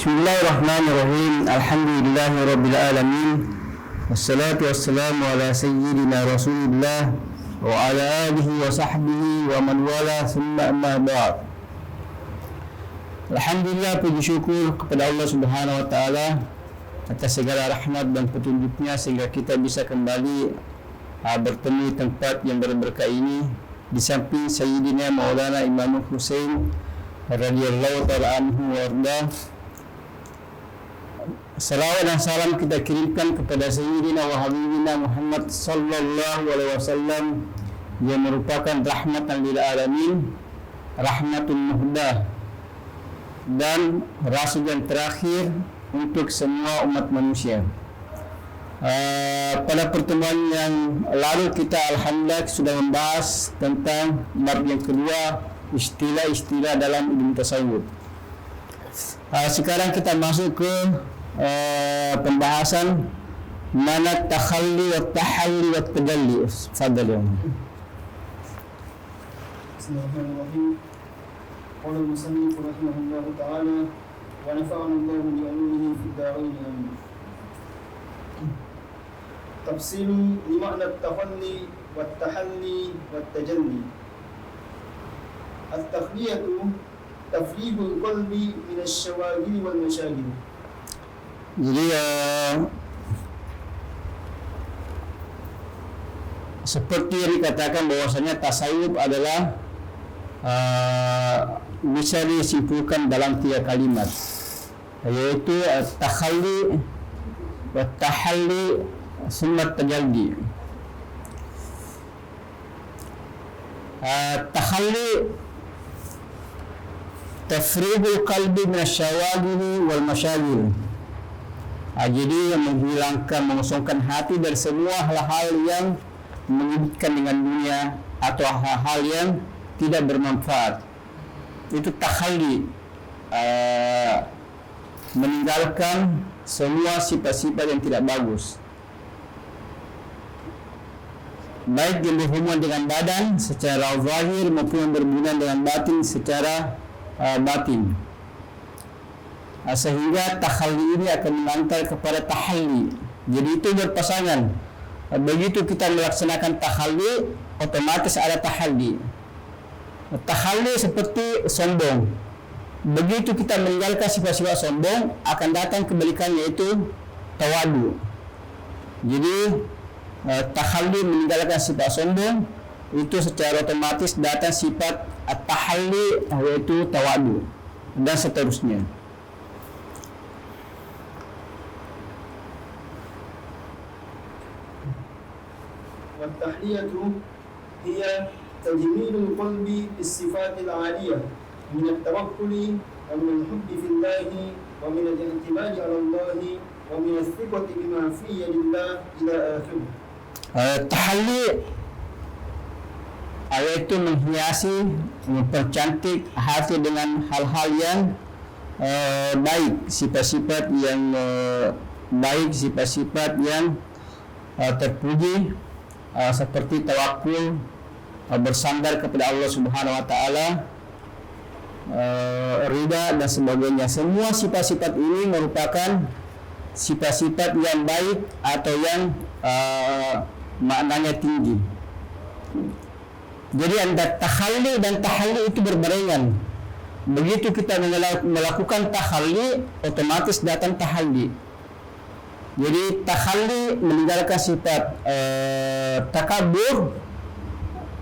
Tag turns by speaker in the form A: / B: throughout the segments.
A: Bismillahirrahmanirrahim. Alhamdulillahirabbil alamin. Wassalatu wassalamu ala sayyidina Rasulillah wa ala alihi wa sahbihi wa man wala, thumma amma ba'd. Alhamdulillah, puji syukur kepada Allah Subhanahu wa taala atas segala rahmat dan petunjuknya sehingga kita bisa kembali bertemu di tempat yang berberkah ini di samping Sayyidina Maulana Imam Hussein radhiyallahu ta'ala anhu wa arda. Salawat dan salam kita kirimkan kepada Sayyidina wa Habibina Muhammad sallallahu alaihi wasallam yang merupakan rahmatan lil alamin, rahmatul muhdah, dan rasul yang terakhir untuk semua umat manusia. Pada pertemuan yang lalu kita alhamdulillah sudah membahas tentang bab yang kedua, istilah-istilah dalam ilmu tasawuf. Sekarang kita masuk ke pembahasan mana takhalli wa tahalli wa tajalli. Fadhal ya.
B: Bismillahirrahmanirrahim. Qala al-musannif rahimahullah ta'ala wa nafa'ana Allah bi ulumihi fid darain amin. Tafsilu li ma'na at-takhalli wa at-tahalli wa at-tajalli. At-takhliyatu tafrigul qalbi min asy-syawaghil wal masyaghil.
A: Jadi seperti yang dikatakan bahwasanya tasawuf adalah bisa disimpulkan dalam 3 kalimat, yaitu takhalli wa tahalli summa tajalli. Takhalli tafrigul qalbi min asy-syawaghil wal masyaghil. Jadi menghilangkan, mengosongkan hati dari semua hal-hal yang menyibukkan dengan dunia atau hal-hal yang tidak bermanfaat. Itu takhalli, meninggalkan semua sifat-sifat yang tidak bagus, baik yang berhubungan dengan badan secara zahir maupun yang berhubungan dengan batin secara batin. Sehingga takhalli ini akan mengantar kepada tahalli. Jadi itu berpasangan. Begitu kita melaksanakan takhalli, otomatis ada tahalli. Tahalli seperti sombong. Begitu kita meninggalkan sifat-sifat sombong, akan datang kebalikannya, yaitu tawadu. Jadi takhalli meninggalkan sifat sombong, itu secara otomatis datang sifat tahalli, yaitu tawadu, dan seterusnya.
B: والتحلية هي تجميل القلب بالصفات العالية من التوكل ومن الحب في الله ومن الاعتماد على الله ومن الثقة بما في يد الله إلى آخره.
A: Tahalli yaitu menghiasi, mempercantik hati dengan hal-hal yang baik, sifat-sifat yang baik, sifat-sifat yang terpuji, seperti tawakul, bersandar kepada Allah Subhanahu wa taala, ridha dan sebagainya. Semua sifat-sifat ini merupakan sifat-sifat yang baik atau yang maknanya tinggi. Jadi antara takhalli dan tahalli itu berbarengan. Begitu kita melakukan takhalli, otomatis datang tahalli. Jadi takhalli meninggalkan sifat takabur,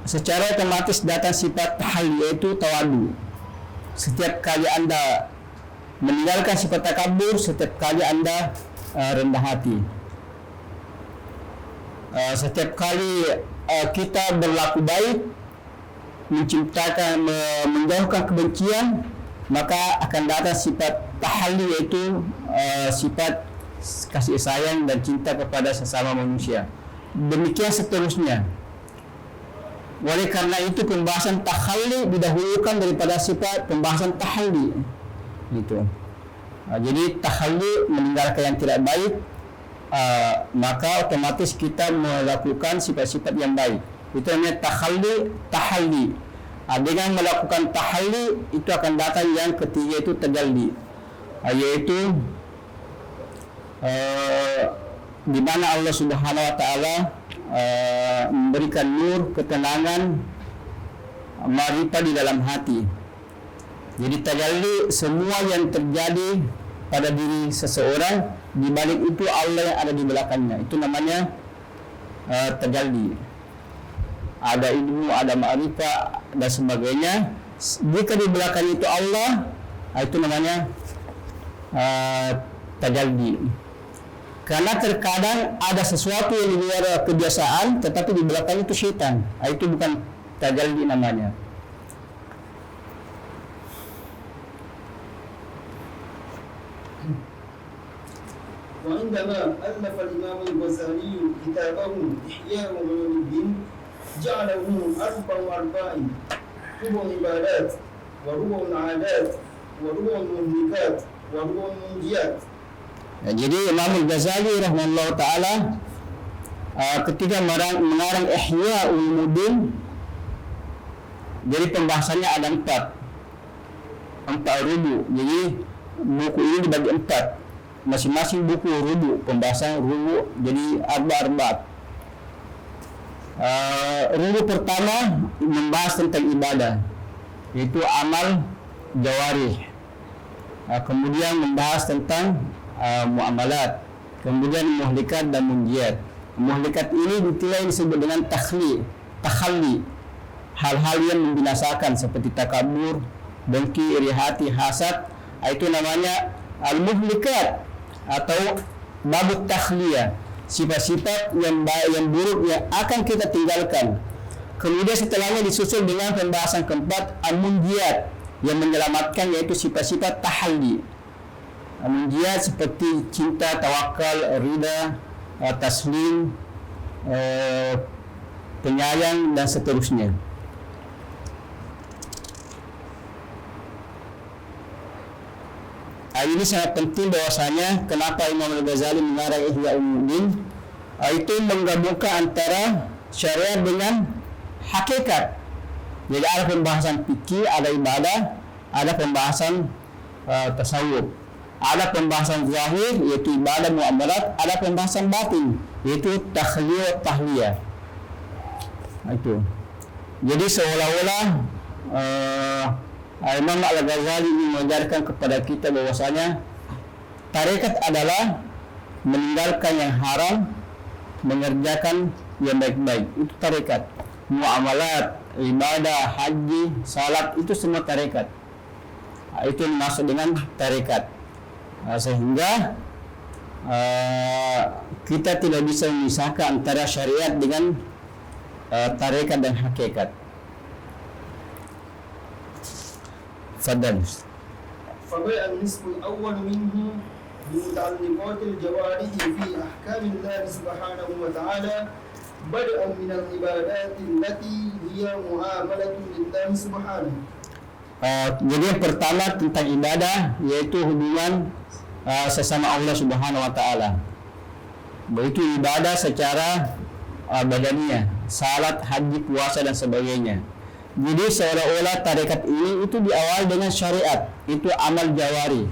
A: secara otomatis datang sifat tahalli, yaitu tawadu. Setiap kali Anda meninggalkan sifat takabur, setiap kali Anda rendah hati. Setiap kali kita berlaku baik, menciptakan, menjauhkan kebencian, maka akan datang sifat tahalli, yaitu sifat kasih sayang dan cinta kepada sesama manusia. Demikian seterusnya. Oleh karena itu pembahasan takhalli didahulukan daripada sifat pembahasan tahalli. Gitu. Jadi takhalli meninggalkan yang tidak baik, maka otomatis kita melakukan sifat-sifat yang baik. Itu namanya takhalli, tahalli. Dengan melakukan tahalli itu akan datang yang ketiga, itu tajalli. yaitu di mana Allah Subhanahu wa taala memberikan nur, ketenangan, ma'rifah di dalam hati. Jadi tajalli semua yang terjadi pada diri seseorang, di balik itu Allah yang ada di belakangnya. Itu namanya tajalli. Ada ilmu, ada ma'rifah dan sebagainya. Jika di belakang itu Allah, itu namanya tajalli. Karena terkadang ada sesuatu yang di luar kebiasaan, tetapi di belakang itu syaitan. Itu bukan tajalli namanya.
B: وعندما ألف الإمام الغزالي كتابه إحياء علوم الدين جعله 44 ربع عبادات وربع العادات وربع المهلكات وربع المنجيات.
A: Jadi Imam Al-Ghazali rahimahullah ta'ala ketika mengarang Ihya Ulumuddin, jadi pembahasannya ada empat rubu. Jadi buku ini dibagi 4. Masing-masing buku rubu, pembahasan rubu, jadi arba'. Rubu pertama membahas tentang ibadah, yaitu amal jawarih. Kemudian membahas tentang muamalat, kemudian muhlikat dan munjiat. Muhlikat ini disebut dengan takhalli, hal-hal yang membinasakan seperti takabur, dengki, iri hati, hasad. Itu namanya al-muhlikat atau babut takhliyah, sifat-sifat yang buruk yang akan kita tinggalkan. Kemudian setelahnya disusul dengan pembahasan keempat al-munjiat, yang menyelamatkan, yaitu sifat-sifat tahalli. Al-munjiat seperti cinta, tawakal, ridha, taslim, penyayang dan seterusnya. Ini sangat penting bahwasanya kenapa Imam Al-Ghazali mengarang Ihya Ulumuddin, itu menggabungkan antara syariat dengan hakikat. Jadi ada pembahasan fikih, ada ibadah, ada pembahasan tasawuf, ada pembahasan zahir yaitu ibadah muamalat, ada pembahasan batin yaitu takhliyah tahliyah. Itu. Jadi seolah-olah Imam Al-Ghazali mengajarkan kepada kita bahwasanya tarekat adalah meninggalkan yang haram, mengerjakan yang baik-baik. Itu tarekat. Muamalat, ibadah, haji, salat, itu semua tarekat. Itu masuk dengan tarekat. Sehingga kita tidak bisa memisahkan antara syariat dengan tarekat dan hakikat. Fadal.
B: فبدأ النصف الأول منه بمتعلقات الجوارح في أحكام الله سبحانه وتعالى بدءا من العبادات التي هي معاملة لله سبحانه.
A: Jadi yang pertama tentang ibadah, yaitu hubungan sesama Allah Subhanahu wa taala. Yaitu ibadah secara badaniah, salat, haji, puasa dan sebagainya. Jadi seolah-olah tarekat ini itu diawali dengan syariat, itu amal jawari.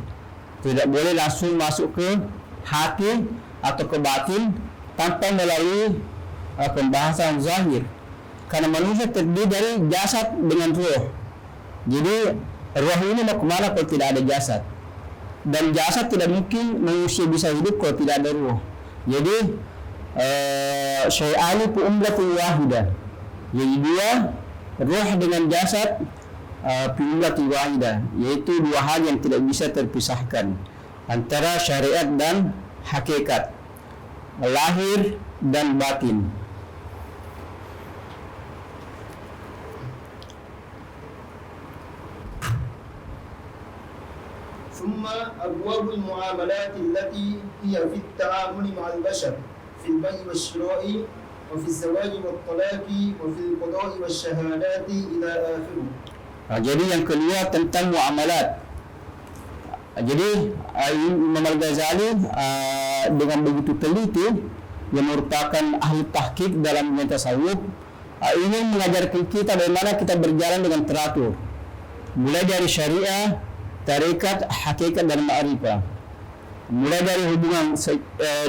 A: Tidak boleh langsung masuk ke hati atau ke batin tanpa melalui pembahasan zahir. Karena manusia terdiri dari jasad dengan ruh. Jadi ruh ini mau kemana kalau tidak ada jasad? Dan jasad tidak mungkin manusia bisa hidup kalau tidak ada ruh. Jadi syai'ani fi umlatin wahidah. Jadi dua, ruh dengan jasad fi umlatin wahidah, yaitu dua hal yang tidak bisa terpisahkan antara syariat dan hakikat, lahir dan batin.
B: ثم أبواب المعاملات التي هي في التعامل مع البشر في البيع والشراء وفي الزواج والطلاق وفي القضاء والشهادات إلى آخره.
A: Jadi yang kedua tentang muamalat. Jadi Imam Al-Ghazali dengan begitu teliti, yang merupakan ahli tahqiq dalam dunia tasawuf, ini mengajarkan kita bagaimana kita berjalan dengan teratur, mulai dari syariah, tarekat, hakikat dan ma'rifah. Mulai dari hubungan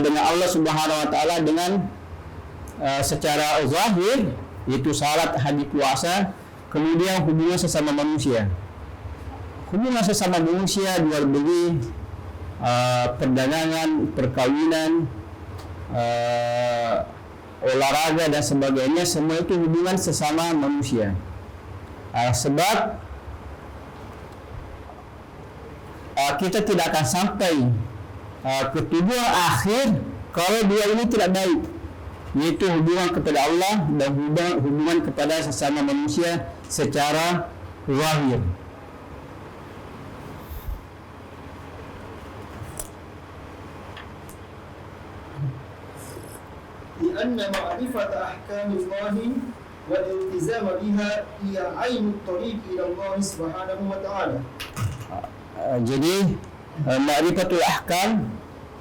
A: dengan Allah Subhanahu wa taala dengan secara zahir, yaitu salat, haji, puasa, kemudian hubungan sesama manusia. Hubungan sesama manusia, jual beli, perdagangan, perkawinan, olahraga dan sebagainya, semua itu hubungan sesama manusia. Sebab kita tidak akan sampai ke tujuan akhir kalau dua ini tidak baik, yaitu hubungan kepada Allah dan hubungan kepada sesama manusia secara zahir.
B: لأن معرفة أحكام الله والالتزام بها هي عين الطريق إلى الله سبحانه وتعالى.
A: Jadi ma'rifatul ahkam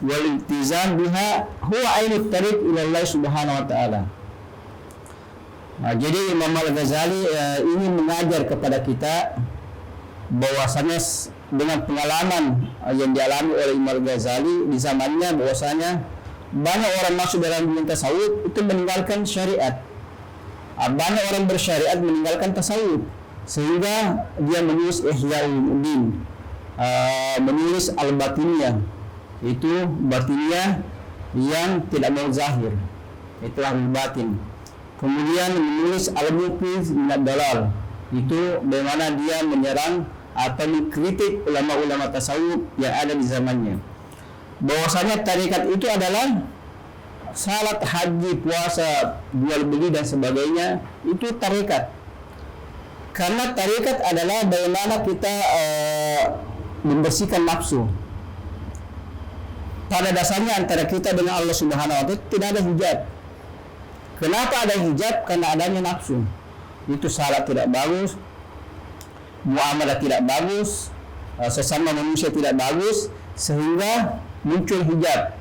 A: wal iltizam biha huwa ainut tariq ila Allah Subhanahu wa taala. Jadi Imam Al-Ghazali ingin mengajar kepada kita bahwasanya dengan pengalaman yang dialami oleh Imam Al-Ghazali di zamannya, bahwasanya banyak orang masuk dalam dunia tasawuf itu meninggalkan syariat. Banyak orang bersyariat meninggalkan tasawuf, sehingga dia menulis Ihya Ulumuddin, menulis Al-Batiniyah, itu batiniyah yang tidak mau zahir, itu ahlul batin. Kemudian menulis Al-Muqidh Minad Dalal, itu bagaimana dia menyerang atau mengkritik ulama-ulama tasawuf yang ada di zamannya, bahwasanya tarekat itu adalah salat, haji, puasa, jual beli dan sebagainya, itu tarekat. Karena tarekat adalah bagaimana kita membersihkan nafsu. Pada dasarnya antara kita dengan Allah Subhanahu wa taala tidak ada hijab. Kenapa ada hijab? Karena adanya nafsu. Itu salat tidak bagus, muamalah tidak bagus, sesama manusia tidak bagus, sehingga muncul hijab.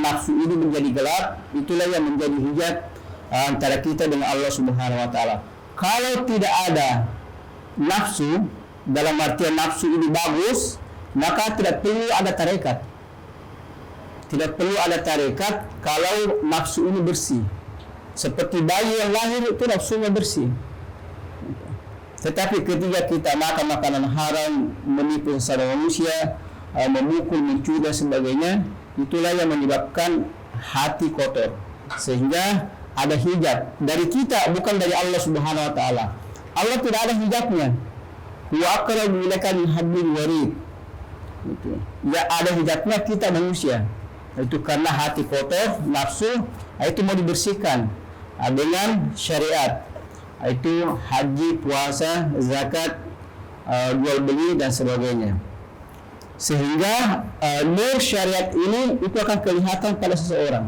A: Nafsu ini menjadi gelap, itulah yang menjadi hijab antara kita dengan Allah Subhanahu wa taala. Kalau tidak ada nafsu, dalam artian nafsu ini bagus, maka tidak perlu ada tarekat. Tidak perlu ada tarekat kalau nafsu ini bersih. Seperti bayi yang lahir itu nafsunya bersih. Tetapi ketika kita makan makanan haram, menipu sesama manusia, memukul, mencuri dan sebagainya, itulah yang menyebabkan hati kotor, sehingga ada hijab dari kita, bukan dari Allah Subhanahu wa taala. Allah tidak ada hijabnya. Wa aqrabu ilaika min hablil warid. Itu. Ya ada hijabnya kita manusia. Itu karena hati kotor, nafsu, itu mau dibersihkan dengan syariat. Itu haji, puasa, zakat, jual beli dan sebagainya. Sehingga nur syariat ini itu akan kelihatan pada seseorang.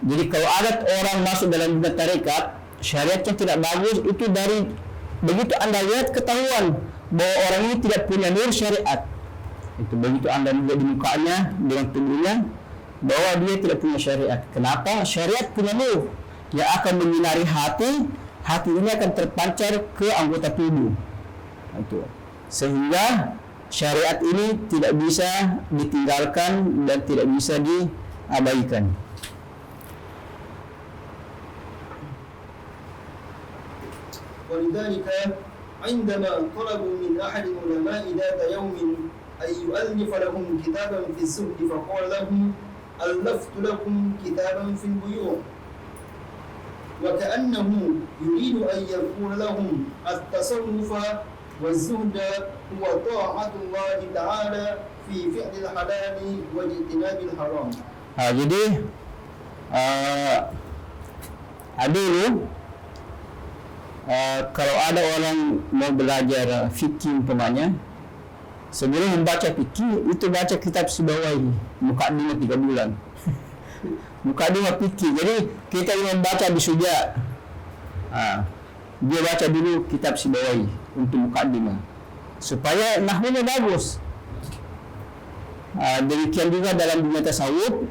A: Jadi kalau ada orang masuk dalam dunia tarekat, syariatnya tidak bagus, itu dari begitu Anda lihat ketahuan bahwa orang ini tidak punya nur syariat. Itu begitu Anda lihat di mukanya, dengan tubuhnya, bahwa dia tidak punya syariat. Kenapa? Syariat punya nur yang akan menyinari hati. Hati ini akan terpancar ke anggota tubuh. Itu. Sehingga syariat ini tidak bisa ditinggalkan dan tidak bisa diabaikan.
B: ولذلك عندما طلبوا من أحد العلماء ذات يوم أن يؤلف لهم كتابا في الزهد فقال لهم ألفت لكم كتابا في البيوع، وكأنه يريد أن يقول لهم التصوف والزهد هو طاعة الله تعالى في فعل الحلال واجتناب الحرام.
A: Jadi dulu kalau ada orang mau belajar fikih umpamanya, sebelum membaca fikih itu baca kitab Sibawahi, Muqaddimah 3 bulan. Muqaddimah fikih. Jadi kita yang membaca di Suja, dia baca dulu kitab Sibawahi untuk Muqaddimah supaya nahwunya bagus. Demikian juga dalam dunia tasawuf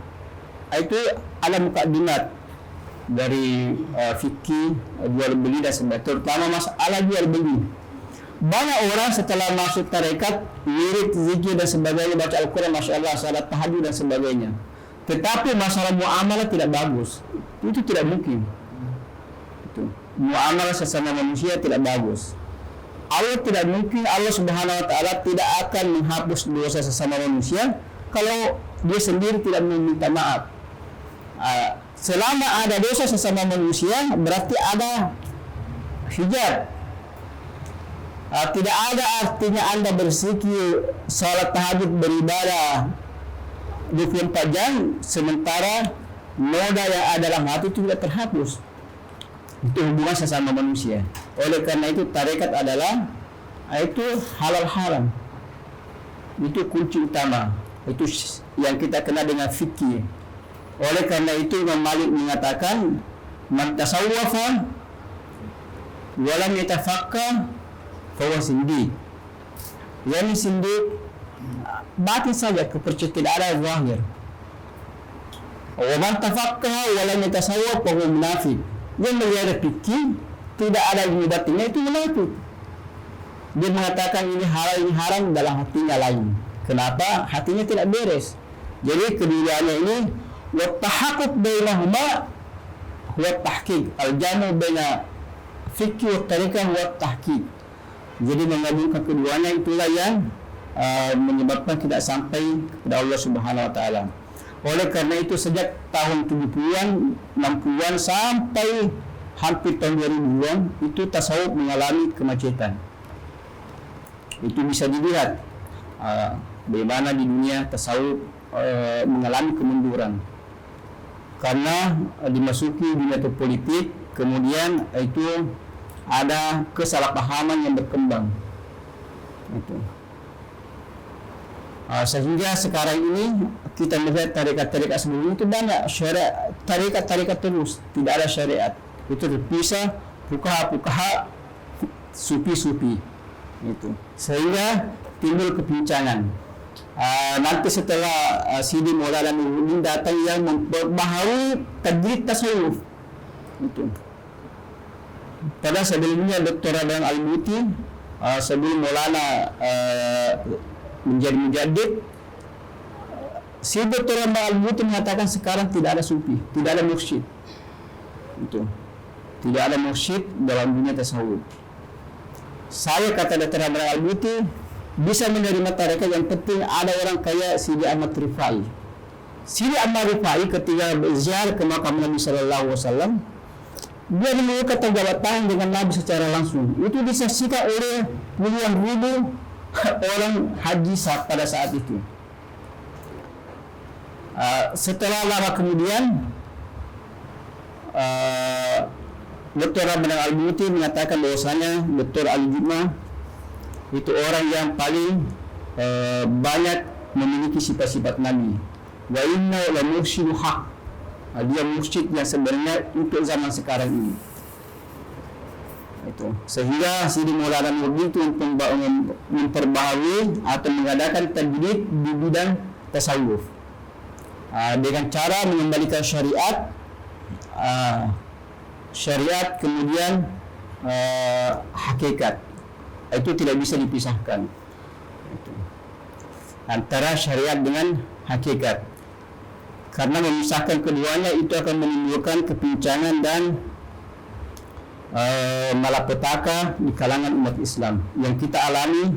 A: itu ada muqaddimat dari fikih, jual beli dan sebagainya, terutama masalah jual beli. banyak orang setelah masuk tarekat wirid, zikir dan sebagainya, baca Al-Quran, Masya Allah, salat tahajud dan sebagainya, tetapi masalah muamalah tidak bagus. Itu tidak mungkin. Itu muamalah sesama manusia tidak bagus. Allah tidak mungkin, Allah Subhanahu wa Ta'ala tidak akan menghapus dosa sesama manusia kalau dia sendiri tidak meminta maaf. Selama ada dosa sesama manusia, berarti ada hijab. Tidak ada artinya Anda berzikir, salat tahajud, beribadah 24 jam sementara noda yang ada dalam hati itu tidak terhapus. Itu hubungan sesama manusia. Oleh karena itu tarekat adalah itu halal haram. Itu kunci utama. Itu yang kita kenal dengan fikih. Oleh karena itu Imam Malik mengatakan, man tasawwafa wa lam yatafaqqah fa huwa sindiq. Yani sindiq batin saja, kepercayaan tidak ada zahir. Wa man tafaqqaha wa lam yatasawwaf fa huwa munafiq. Yang melihat fikih tidak ada ilmu batinnya, itu munafik. Dia mengatakan ini halal ini haram, dalam hatinya lain. Kenapa? Hatinya tidak beres. Jadi keduanya ini wa tahaqquk bainahuma wa tahqiq. Al-jamu baina fikih wa tariqah wa tahqiq. Jadi menggabungkan keduanya itulah yang menyebabkan tidak sampai kepada Allah Subhanahu wa Ta'ala. Oleh karena itu sejak tahun 70-an, 60-an sampai hampir tahun 2000-an itu tasawuf mengalami kemacetan. Itu bisa dilihat bagaimana di dunia tasawuf mengalami kemunduran karena dimasuki dunia politik, kemudian itu ada kesalahpahaman yang berkembang. Itu. Sehingga sekarang ini kita melihat tarekat-tarekat sebelum itu banyak syariat, tarekat-tarekat terus tidak ada syariat. Itu terpisah fuqaha sufi itu, sehingga timbul kepincangan. Nanti setelah Sidi Maulana Nuruddin datang yang memperbaharui tajrid tasawuf itu. Pada sebelumnya Dr. Radhan Al-Buti sebelum Maulana menjadi mujaddid, si Dr. Radhan Al-Buti mengatakan sekarang tidak ada sufi, tidak ada mursyid. Itu. Tidak ada mursyid dalam dunia tasawuf. Saya kata Dr. Radhan Al-Buti bisa menerima tarekat yang penting ada orang kayak Sidi Ahmad Rifai. Sidi Ahmad Rifai ketika berziarah ke makam Nabi Sallallahu Alaihi Wasallam, dia menemukan terjabat tangan dengan Nabi secara langsung. Itu disaksikan oleh puluhan ribu orang haji pada saat itu. Setelah lama kemudian Dr. Radhan Al-Buti mengatakan bahwasanya Dr. Al-Jumah itu orang yang paling banyak memiliki sifat-sifat Nabi. Wa inna la mursyidu haq. Dia mursyid yang sebenarnya untuk zaman sekarang ini. Itu. Sehingga Sidi Maulana Nuruddin itu memperbaharui atau mengadakan tajdid di bidang tasawuf dengan cara mengembalikan syariat kemudian hakikat. Itu tidak bisa dipisahkan itu. Antara syariat dengan hakikat, karena memisahkan keduanya itu akan menimbulkan kepincangan dan malapetaka di kalangan umat Islam yang kita alami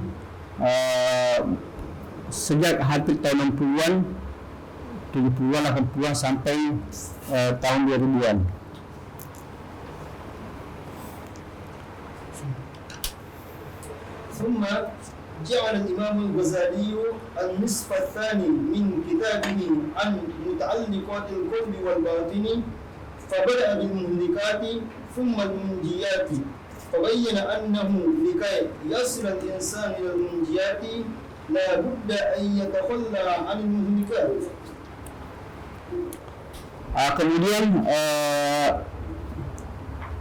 A: sejak hampir tahun 60-an, 70-an, 80-an sampai tahun 2000-an.
B: ثم جعل الإمام الغزالي النصف الثاني من كتابه عن متعلقات القلب والباطن فبدأ بالمهلكات ثم المنجيات فبين أنه لكي يصل الإنسان إلى المنجيات لا بد أن يتخلى عن المهلكات.
A: Kemudian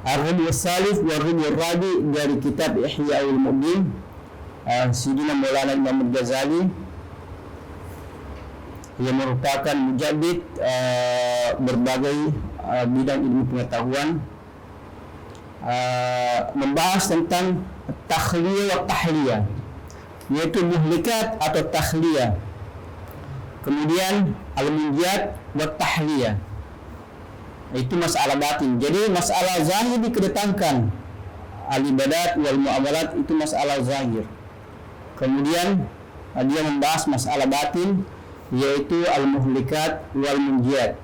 A: Ar-Rabi' As-Salif wa Ar-Rabi' Ar-Rabi' dari kitab Ihya Ulumuddin Sidina Maulana Imam Al-Ghazali yang merupakan mujaddid berbagai bidang ilmu pengetahuan, membahas tentang at-takhliyah wa tahliyah, yaitu muhlikat atau takhliyah. Kemudian al-munjiyat wa tahliyah, itu masalah batin. Jadi masalah zahir dikedepankan, al-ibadat wal muamalat itu masalah zahir. Kemudian dia membahas masalah batin, yaitu al-muhlikat wal munjiyat.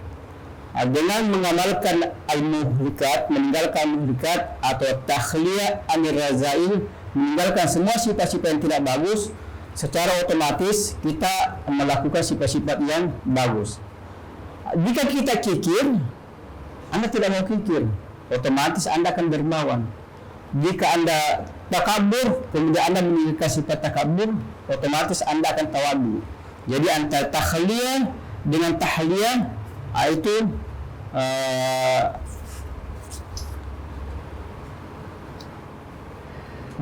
A: Dengan mengamalkan al-muhlikat, meninggalkan muhlikat atau takhliyah anir razail, meninggalkan semua sifat-sifat yang tidak bagus, secara otomatis kita melakukan sifat-sifat yang bagus. Jika kita kikir, Anda tidak mau kikir, otomatis Anda akan dermawan. Jika Anda takabur, kemudian Anda meninggalkan sifat takabur, otomatis Anda akan tawadu. Jadi antara takhliyah dengan tahliyah itu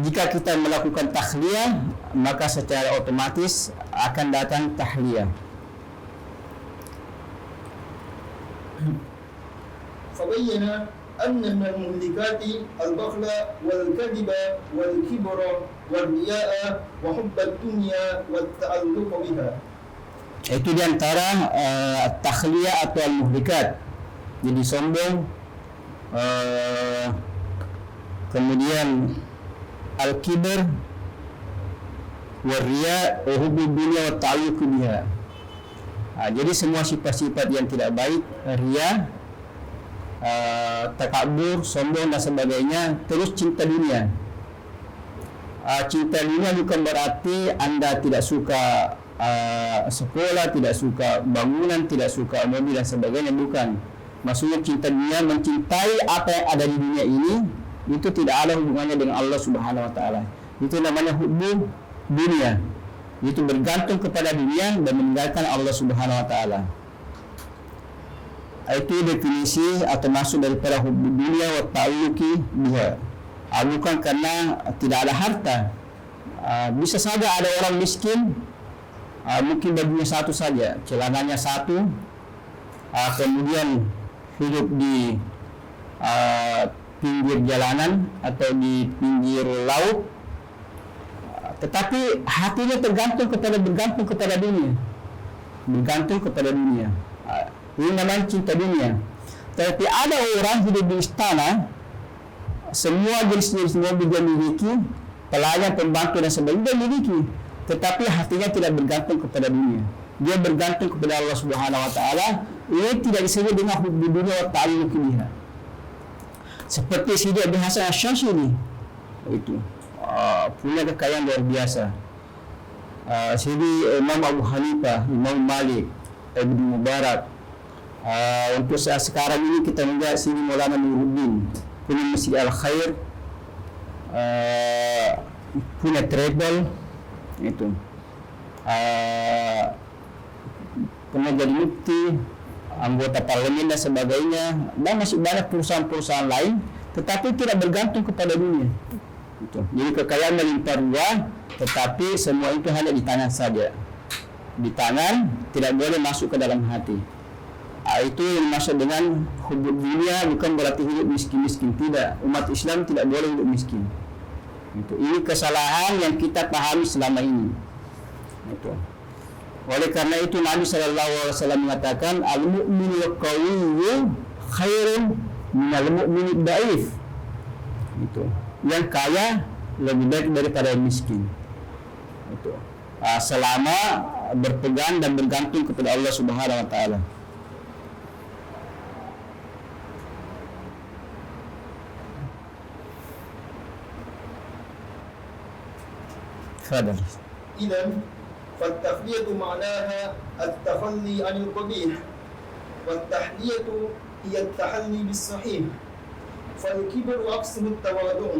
A: jika kita melakukan takhliyah, maka secara otomatis akan datang tahliyah.
B: فبين أن من المهلكات البخل والكذب والكبر والرياء وحب الدنيا والتعلق بها.
A: Itu diantara takhliyah atau al-muhlikat. Jadi sombong, kemudian al-kibr, war-riya, wa hubbud dunya wa ta'alluq biha. Jadi semua sifat-sifat yang tidak baik, riya, takabur, sombong dan sebagainya. Terus cinta dunia. Cinta dunia bukan berarti Anda tidak suka sekolah, tidak suka bangunan, tidak suka mobil dan sebagainya, bukan. Maksudnya cinta dunia, mencintai apa yang ada di dunia ini, itu tidak ada hubungannya dengan Allah Subhanahu wa taala. Itu namanya hubbu dunia. Itu bergantung kepada dunia dan meninggalkan Allah Subhanahu wa taala. Itu definisi atau maksud daripada hubbu dunia wa ta'alluqi biha. Bukan karena tidak ada harta. Bisa saja ada orang miskin, mungkin bajunya satu saja, celananya satu, kemudian hidup di pinggir jalanan atau di pinggir laut, tetapi hatinya bergantung kepada dunia, ini namanya cinta dunia. Tapi ada orang hidup di istana, semua jenis-jenis mobil dia miliki, pelayan, pembantu dan sebagainya dia miliki, tetapi hatinya tidak bergantung kepada dunia, dia bergantung kepada Allah Subhanahu wa taala. Ini tidak disebut dengan hubbu dunia wa ta'alluq biha. Seperti Sidi Abdul Hasan Asy-Syadzili itu punya kekayaan luar biasa. Sidi Imam Abu Hanifah, Imam Malik, Ibnu Mubarak. Untuk saat sekarang ini kita melihat Sidi Maulana Nuruddin punya Masjid Al-Khair, punya treble itu, pernah jadi mufti, anggota parlemen dan sebagainya, dan masih banyak perusahaan-perusahaan lain, tetapi tidak bergantung kepada dunia. Itu. Jadi kekayaan melimpah ruah, tetapi semua itu hanya di tangan saja. Di tangan, tidak boleh masuk ke dalam hati. Itu yang dimaksud dengan hubud dunia, bukan berarti hidup miskin-miskin, tidak. Umat Islam tidak boleh hidup miskin. Itu. Ini kesalahan yang kita pahami selama ini. Itu. Oleh karena itu Nabi SAW mengatakan al-mu'minu al-qawiyyu khairun minal mu'minid da'if. Itu. Yang kaya lebih baik daripada yang miskin. Itu. Selama berpegang dan bergantung kepada Allah Subhanahu wa taala. Fadal.
B: Idan فالتخلية معناها التخلي عن القبيح والتحلية هي التحلي بالصحيح فالكبر عكسه التواضع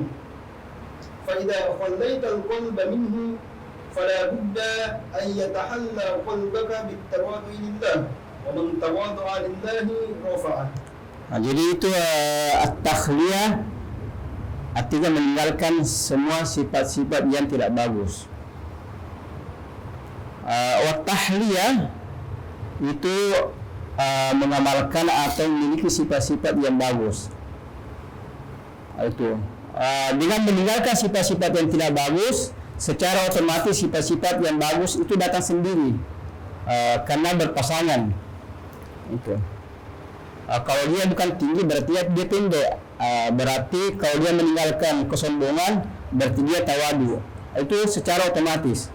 B: فإذا خليت القلب منه فلا بد أن يتحلى قلبك بالتواضع لله ومن تواضع لله رفعه.
A: Jadi itu at-takhliyah artinya meninggalkan semua sifat-sifat yang tidak bagus. Tahliyah itu mengamalkan atau memiliki sifat-sifat yang bagus. Itu Dengan meninggalkan sifat-sifat yang tidak bagus, secara otomatis sifat-sifat yang bagus itu datang sendiri karena berpasangan. Itu. Kalau dia bukan tinggi berarti dia pendek. Berarti kalau dia meninggalkan kesombongan berarti dia tawadu. Itu secara otomatis.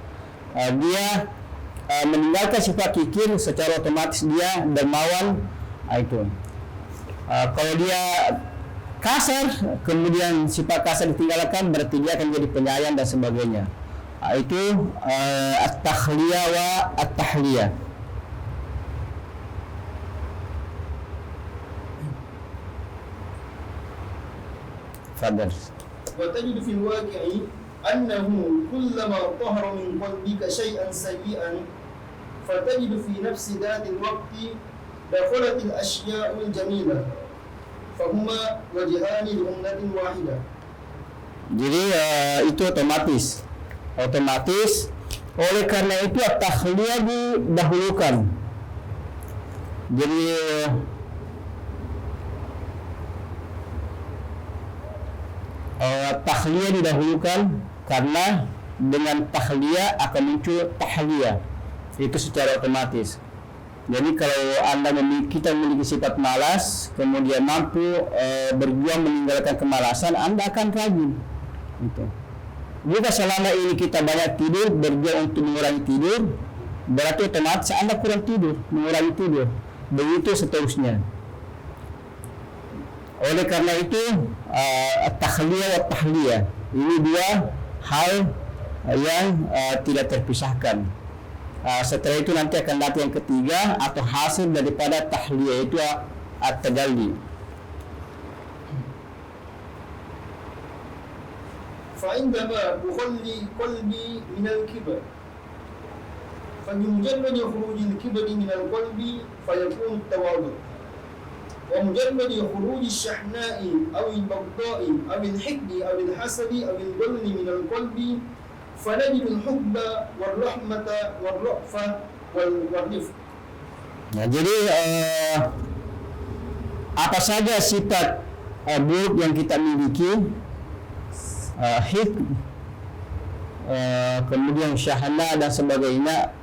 A: Dia meninggalkan sifat kikir, secara otomatis dia dermawan. Itu. Kalau dia kasar, kemudian sifat kasar ditinggalkan, berarti dia akan jadi penyayang dan sebagainya. Itu at-takhliyah wa at-tahliyah. Fadal.
B: وتجد في الواقع أنه كلما ظهر من قلبك شيئا سيئا فتجد في نفس ذات الوقت دخلت الأشياء الجميلة فهما وجهان لأمة واحدة.
A: Jadi itu otomatis. Oleh karena itu at-takhliyah didahulukan. Jadi takhliyah didahulukan karena dengan takhliyah akan muncul tahliyah. Itu secara otomatis. Jadi kalau kita memiliki sifat malas, kemudian mampu berjuang meninggalkan kemalasan, Anda akan rajin. Itu. Jika selama ini kita banyak tidur, berjuang untuk mengurangi tidur, berarti otomatis Anda kurang tidur, mengurangi tidur. Begitu seterusnya. Oleh karena itu, takhliyah wa tahliyah ini dua hal yang tidak terpisahkan. Setelah itu nanti akan datang yang ketiga atau hasil daripada tahliyah itu at-tajalli.
B: فعندما أخلي قلبي من الكبر فبمجرد خروج الكبر من القلب فيكون التواضع ومجرد خروج الشحناء أو البغضاء أو الحقد أو الحسد أو الظلم من القلب فنجد الحب والرحمة والرأفة والرفق.
A: Nah, jadi apa saja sifat buruk yang kita miliki, kemudian syahana dan sebagainya,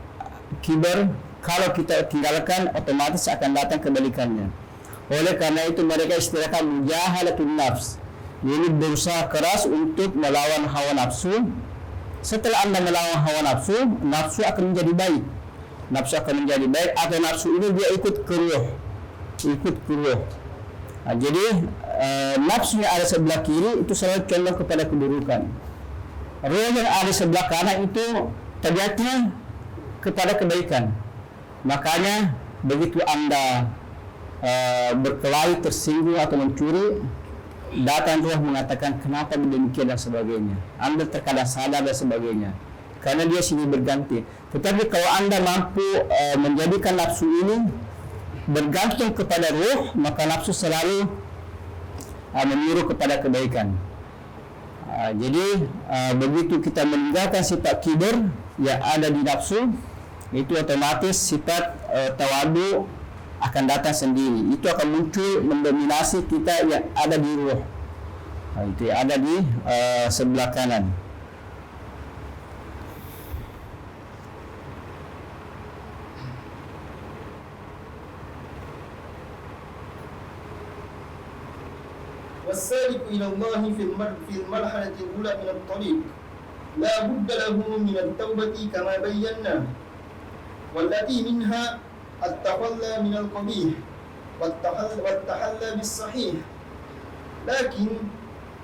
A: kibar, kalau kita tinggalkan otomatis akan datang kebalikannya. Oleh karena itu mereka istilahkan mujahalatun nafs. Ini berusaha keras untuk melawan hawa nafsu. Setelah Anda melawan hawa nafsu, nafsu akan menjadi baik. Atau nafsu ini dia ikut ke ruh. Nah, jadi nafsu yang ada sebelah kiri itu selalu condong kepada keburukan. Ruh yang ada sebelah kanan itu tabiatnya kepada kebaikan. Makanya begitu Anda berkelahi, tersinggung atau mencuri, datang ruh mengatakan kenapa demikian dan sebagainya. Anda terkadang sadar dan sebagainya, karena dia sini berganti. Tetapi kalau Anda mampu menjadikan nafsu ini bergantung kepada ruh, maka nafsu selalu menyuruh kepada kebaikan. Jadi begitu kita meninggalkan sifat kibir yang ada di nafsu, itu otomatis sifat tawadu akan datang sendiri. Itu akan muncul mendominasi kita yang ada di ruh. Itu yang ada di sebelah kanan.
B: والسالك إلى الله في المرحلة الأولى من الطريق لا بد له من التوبة كما بينا، والتي منها التخلى من القبيح والتحلى بالصحيح، لكن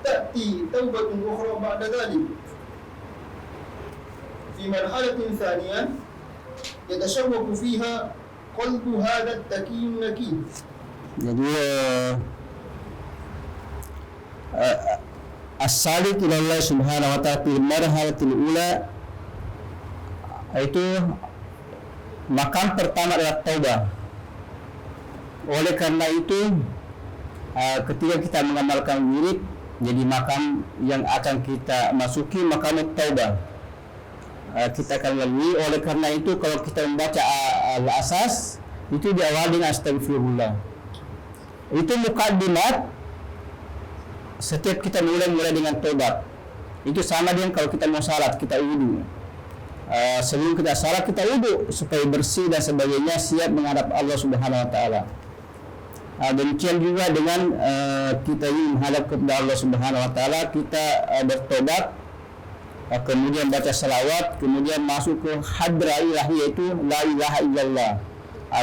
B: تأتي توبة أخرى بعد ذلك في مرحلة ثانية يتشوق فيها قلب هذا التقي النكي.
A: Jadi as-salik ila Allah subhanahu wa ta'ala fil marhalatil ula, itu makam pertama adalah taubah. Oleh karena itu ketika kita mengamalkan wirid, jadi makam yang akan kita masuki makam taubah, kita akan lalui. Oleh karena itu kalau kita membaca al-asas itu diawali dengan astagfirullah. Itu mukaddimat setiap kita mulai dengan tobat. Itu sama dengan kalau kita mau salat, kita wudu. Sebelum kita salat kita wudu supaya bersih dan sebagainya, siap menghadap Allah Subhanahu wa taala. Demikian juga dengan kita ingin menghadap kepada Allah Subhanahu wa taala, kita bertobat, kemudian baca salawat, kemudian masuk ke hadra ilahi, yaitu la ilaha illallah.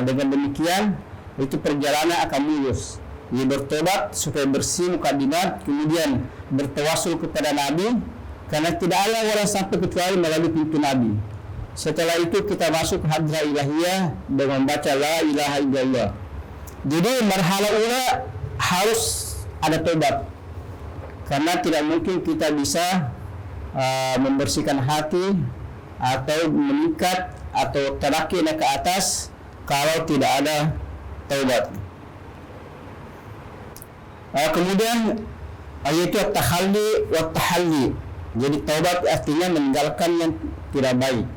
A: Dengan demikian itu perjalanan akan mulus. Ia bertobat supaya bersih mukaddimat, kemudian bertawasul kepada Nabi, karena tidak ada orang sampai kecuali melalui pintu Nabi. Setelah itu kita masuk hadra ilahiyah dengan membaca la ilaha illallah. Jadi marhala ula harus ada tobat, karena tidak mungkin kita bisa membersihkan hati atau meningkat atau teraki naik ke atas kalau tidak ada taubat. Kemudian yaitu at-takhalli wa tahalli. Jadi taubat artinya meninggalkan yang tidak baik.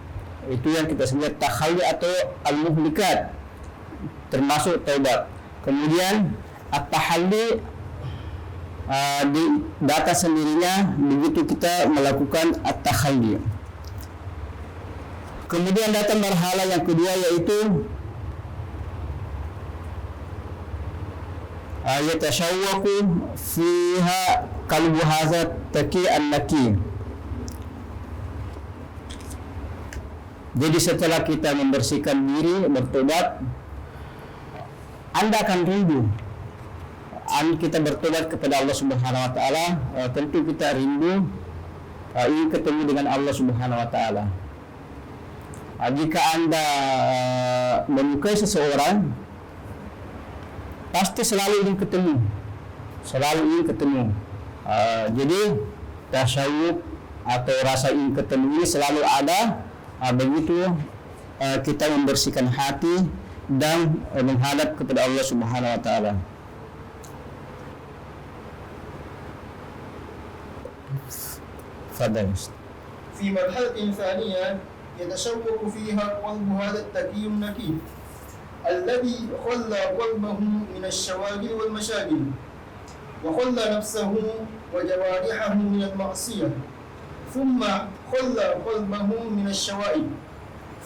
A: Itu yang kita sebut takhalli atau al-muhlikat, termasuk taubat. Kemudian at-tahalli di data sendirinya begitu kita melakukan at-takhalli. Kemudian datang marhala yang kedua, yaitu yatashawwaqu fiha qalbu hadha taqi an-naki. Jadi setelah kita membersihkan diri, bertobat, Anda akan rindu. Kita bertobat kepada Allah Subhanahu wa taala, tentu kita rindu ingin ketemu dengan Allah Subhanahu wa taala. Jika Anda menyukai seseorang, pasti selalu ingin ketemu, jadi tasyawuq atau rasa ingin ketemu ini selalu ada. Begitu kita membersihkan hati dan menghadap kepada Allah Subhanahu wa taala. Fadhil.
B: في مرحلة ثانية يتشوق فيها قلب هذا التقي النقي الذي خلى قلبه من الشواغل والمشاغل، وخلى نفسه وجوارحه من المعصية، ثم خلى قلبه من الشوائب،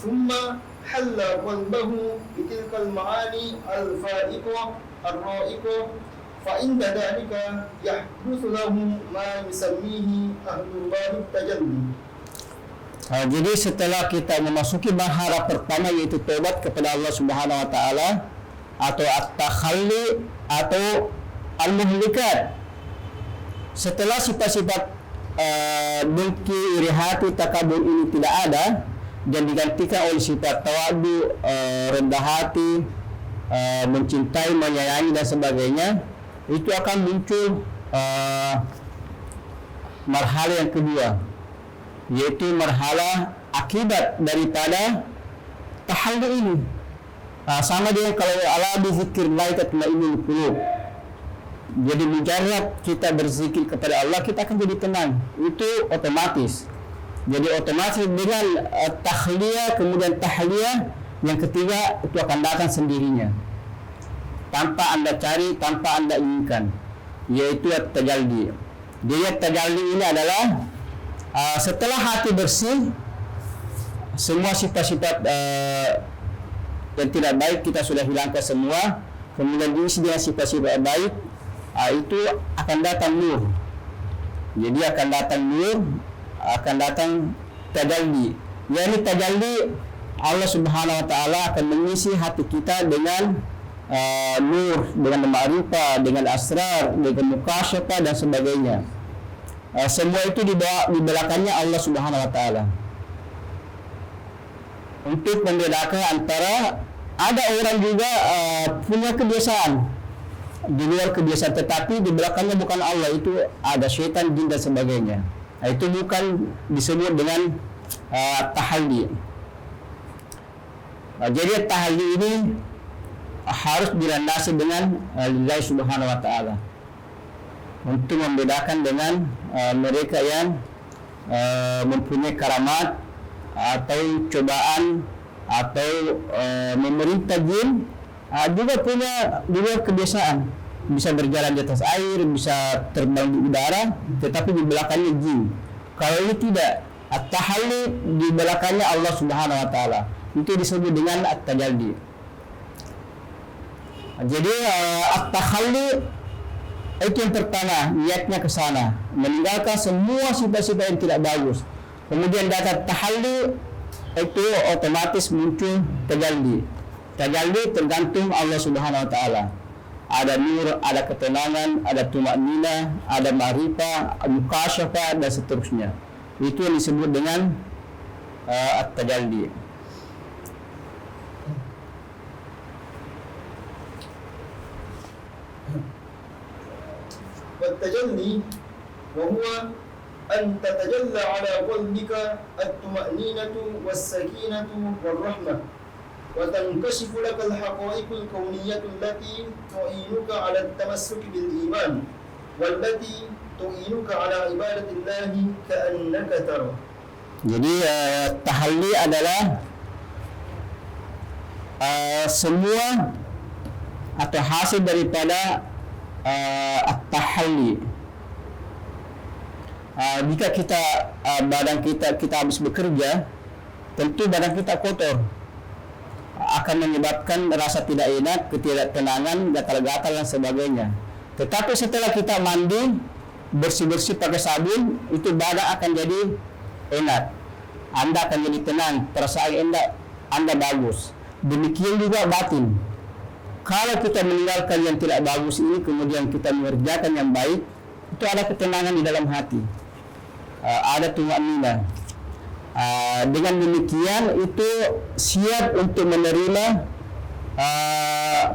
B: ثم حل قلبه بتلك المعاني الفائقة الرائقة، فعند ذلك يحدث له ما يسميه أهل الله التجلي.
A: Jadi setelah kita memasuki marhala pertama, yaitu taubat kepada Allah Subhanahu wa taala atau at-takhalli atau al-muhlikat, setelah sifat-sifat dengki, iri hati, takabur ini tidak ada dan digantikan oleh sifat tawadu, rendah hati, mencintai, menyayangi dan sebagainya, itu akan muncul marhala yang kedua, yaitu marhala akibat daripada tahalli ini. Sama dengan kalau ala bi zikrillah tatma'innul qulub. Jadi mujarrad kita berzikir kepada Allah, kita akan jadi tenang. Itu otomatis. Jadi otomatis dengan tahliyah kemudian tahliyah yang ketiga itu akan datang sendirinya, tanpa Anda cari, tanpa Anda inginkan, yaitu at-tajalli. Jadi at-tajalli ini adalah setelah hati bersih, semua sifat-sifat yang tidak baik kita sudah hilangkan semua, kemudian diisi dengan sifat-sifat baik, itu akan datang nur. Jadi akan datang nur, akan datang tajalli. Yani tajalli, Allah Subhanahu wa taala akan mengisi hati kita dengan nur, dengan ma'rifah, dengan asrar, dengan mukasyafah dan sebagainya. Semua itu di belakangnya Allah Subhanahu wa taala. Untuk membedakan antara ada orang juga punya kebiasaan di luar kebiasaan, tetapi di belakangnya bukan Allah, itu ada syaitan, jin dan sebagainya. Itu bukan disebut dengan tahalli. Jadi tahalli ini harus dilandasi dengan lillahi subhanahu wa ta'ala, untuk membedakan dengan mereka yang mempunyai karamat atau cobaan atau memerintah jin, juga punya di luar kebiasaan. bisa berjalan di atas air, bisa terbang di udara, tetapi di belakangnya jin. Kalau ini tidak, at-tahalli di belakangnya Allah Subhanahu wa taala. Itu disebut dengan at-tajalli. Jadi at-tahalli itu yang pertama, niatnya ke sana, meninggalkan semua sifat-sifat yang tidak bagus. Kemudian datang tahalli, itu otomatis muncul tajalli. Tajalli tergantung Allah Subhanahu wa taala. Ada nur, ada ketenangan, ada tumaknina, ada ma'rifah, mukasyafah dan seterusnya. Itu yang disebut dengan at-tajalli.
B: والتجلي وهو أن تتجلى على قلبك الطمأنينة والسكينة والرحمة وتنكشف لك الحقائق الكونية التي تعينك على التمسك بالإيمان والتي تعينك على عبادة الله كأنك ترى. Jadi
A: tahalli adalah semua atau hasil daripada at-tahalli. Jika badan kita habis bekerja, tentu badan kita kotor, akan menyebabkan rasa tidak enak, ketidaktenangan, gatal-gatal dan sebagainya. Tetapi setelah kita mandi, bersih-bersih pakai sabun, itu badan akan jadi enak, Anda akan jadi tenang, perasaan Anda bagus. Demikian juga batin. Kalau kita meninggalkan yang tidak bagus ini, kemudian kita mengerjakan yang baik, itu ada ketenangan di dalam hati, ada tumaknina. Dengan demikian itu siap untuk menerima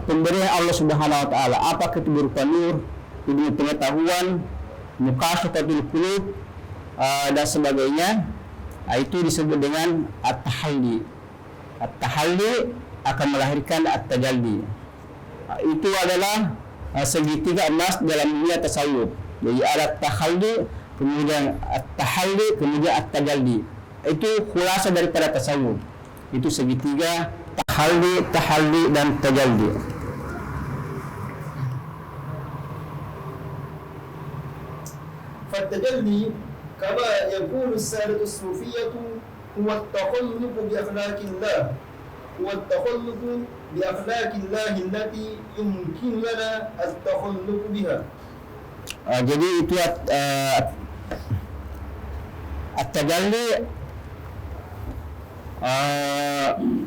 A: pemberian Allah Subhanahu wa taala, apakah itu berupa nur, ilmu pengetahuan, mukasyafatul qulub dan sebagainya. Itu disebut dengan at-tahalli. At-tahalli akan melahirkan at-tajalli. Itu adalah segitiga emas dalam dunia tasawuf. Jadi ada tahalli, kemudian at-tahalli, kemudian at-tajalli. Itu khulasa daripada tasawuf. Itu segitiga tahalli dan tajalli.
B: فالتجلي كما يقول السادة الصوفية هو التخلق بأخلاق الله، هو التخلق بأخلاق الله التي يمكن لنا التخلق بها.
A: Jadi itu at-tajalli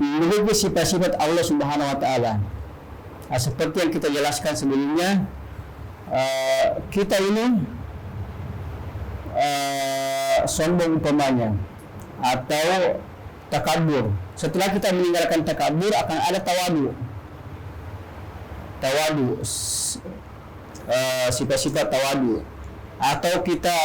A: memiliki sifat-sifat Allah Subhanahu wa taala. Seperti yang kita jelaskan sebelumnya, kita ini sombong umpamanya atau takabur. Setelah kita meninggalkan takabur akan ada tawadu. Sifat-sifat tawadu. Atau kita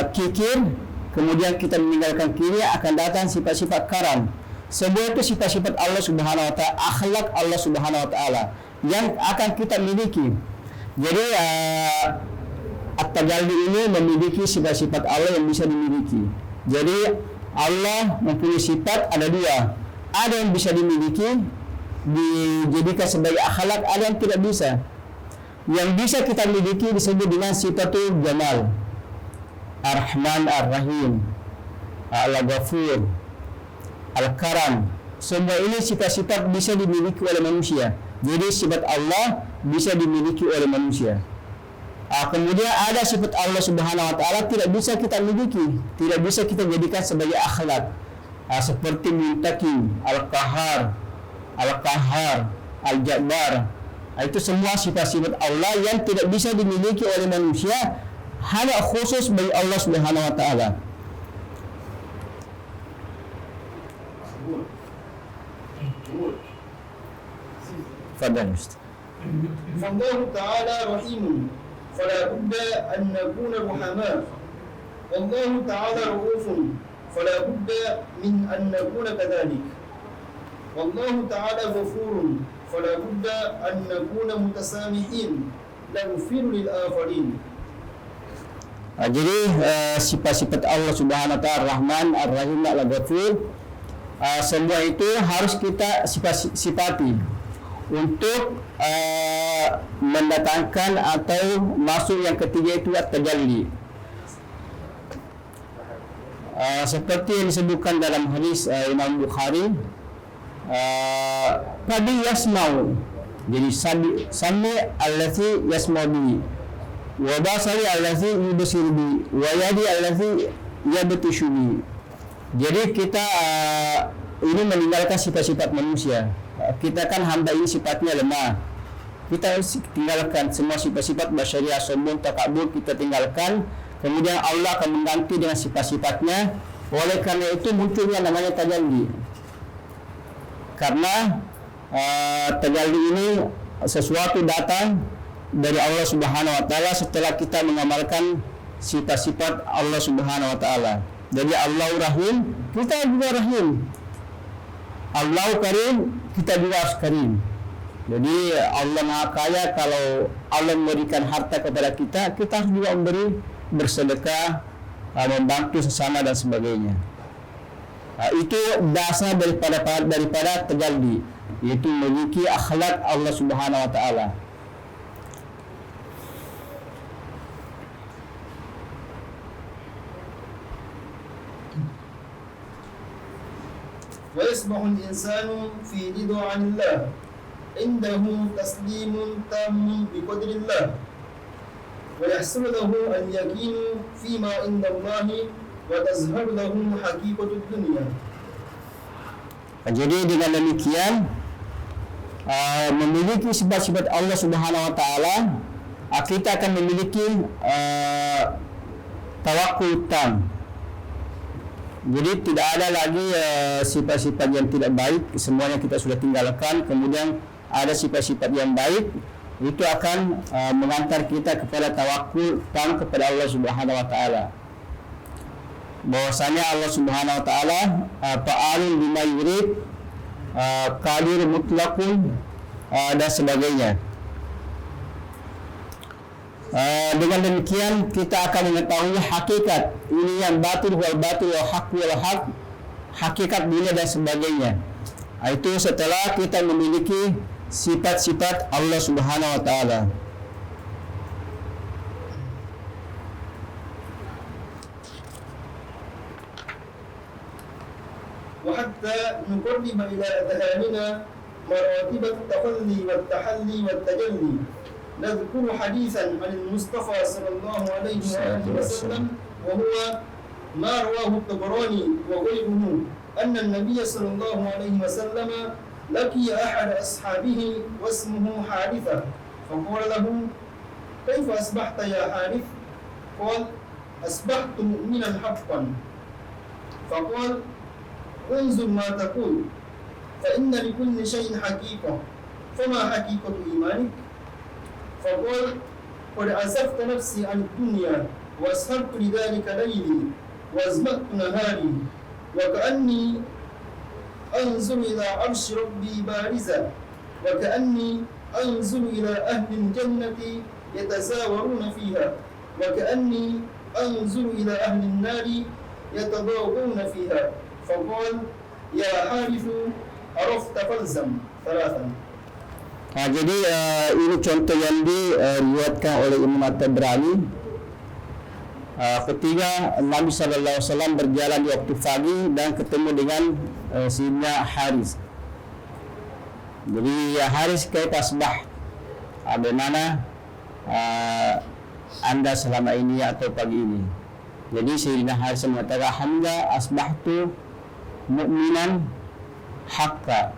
A: kikir, kemudian kita meninggalkan kiri, akan datang sifat-sifat karam. Semua itu sifat-sifat Allah Subhanahu wa taala, akhlak Allah Subhanahu wa taala yang akan kita miliki. Jadi at-tajalli ini memiliki sifat-sifat Allah yang bisa dimiliki. Jadi Allah mempunyai sifat ada dua. Ada yang bisa dimiliki, dijadikan sebagai akhlak, ada yang tidak bisa. Yang bisa kita miliki disebut dengan sifatul jamal, Ar-Rahman Ar-Rahim, Al-Ghafur, Al-Karam. Semua ini sifat-sifat bisa dimiliki oleh manusia. Jadi sifat Allah bisa dimiliki oleh manusia. Kemudian ada sifat Allah Subhanahu wa taala tidak bisa kita miliki, tidak bisa kita jadikan sebagai akhlak. Seperti Muntakim, Al-Qahar, Al-Jabbar. Itu semua sifat-sifat Allah yang tidak bisa dimiliki oleh manusia, hanya khusus bagi Allah Subhanahu wa taala. Fadhal Ustaz.
B: فالله تعالى رحيم فلا بد أن نكون رحماء، والله تعالى رؤوف فلا بد من أن نكون كذلك، والله تعالى غفور فلا بد أن نكون متسامحين نغفر للآخرين.
A: Jadi sifat-sifat Allah Subhanahu wa taala Rahman, Ar-Rahim, Al-Ghafur, semua itu harus kita sifati. untuk mendatangkan atau masuk yang ketiga itu at-tajalli. Seperti yang disebutkan dalam hadis Imam Bukhari, Fadi yasma'u, jadi sami allazi yasma'u bihi, wa basari allazi yubsiru bihi, wa yadi allazi yabtishu bihi. Jadi kita ini meninggalkan sifat-sifat manusia. Kita kan hamba ini sifatnya lemah. Kita tinggalkan semua sifat-sifat basyariah, sombong, takabur, kita tinggalkan. Kemudian Allah akan mengganti dengan sifat-sifatnya. Oleh karena itu munculnya namanya tajalli. Karena tajalli ini sesuatu datang dari Allah Subhanahu wa taala setelah kita mengamalkan sifat-sifat Allah Subhanahu wa taala. Jadi Allah Rahim, kita juga Rahim. Allah Karim, kita juga harus Karim. Jadi Allah Maha Kaya, kalau Allah memberikan harta kepada kita, kita harus juga memberi, bersedekah, membantu sesama dan sebagainya. Itu dasar daripada tajalli, yaitu memiliki akhlak Allah Subhanahu wa taala.
B: Wa yasbahu al-insanu fi ridha 'anillah indahu taslimun tammun bi qadrillah wa yahsulu lahu al-yaqin fi ma inda Allah wa tazharu lahu haqiqatud dunya.
A: Jadi dengan demikian memiliki sifat-sifat Allah Subhanahu wa taala, kita akan memiliki tawakkul tam. Jadi tidak ada lagi sifat-sifat yang tidak baik, semuanya kita sudah tinggalkan. Kemudian ada sifat-sifat yang baik, itu akan mengantar kita kepada tawakkul tam kepada Allah Subhanahu wa taala. Bahwasanya Allah Subhanahu wa taala fa'alun bima yurid, qadir mutlaqun, dan sebagainya. Dengan demikian kita akan mengetahui hakikat ini yang batil wal batil wal haq wal haq, hakikat dunia dan sebagainya. Itu setelah kita memiliki sifat-sifat Allah Subhanahu wa taala.
B: Wa hatta nuqarriba ila adhanina maratib at-taqalli wat-tahalli wat-tajalli. نذكر حديثا عن المصطفى صلى الله عليه وسلم وهو ما رواه الطبراني وغيره أن النبي صلى الله عليه وسلم لقي أحد أصحابه واسمه حارثة فقال له كيف أصبحت يا حارث؟ قال أصبحت مؤمنا حقا. فقال انظر ما تقول فإن لكل شيء حقيقة فما حقيقة إيمانك؟ فقال قد أسفت نفسي عن الدنيا وأسهرت لذلك ليلي وأزمأت نهاري وكأني أنظر إلى عرش ربي بارزا وكأني أنظر إلى أهل الجنة يتزاورون فيها وكأني أنظر إلى أهل النار يتضاغون فيها. فقال يا حارث عرفت فالزم ثلاثا.
A: Jadi ini contoh yang diriwayatkan oleh Imam At-Tabrani. Ketika Nabi Sallallahu Alaihi Wasallam berjalan di waktu pagi dan ketemu dengan Sayyidina Haris. Jadi ya Haris, kaifa asbah? Bagaimana Anda selama ini atau pagi ini? Jadi Sayyidina Haris mengatakan, alhamdulillah asbahtu mu'minan haqqa.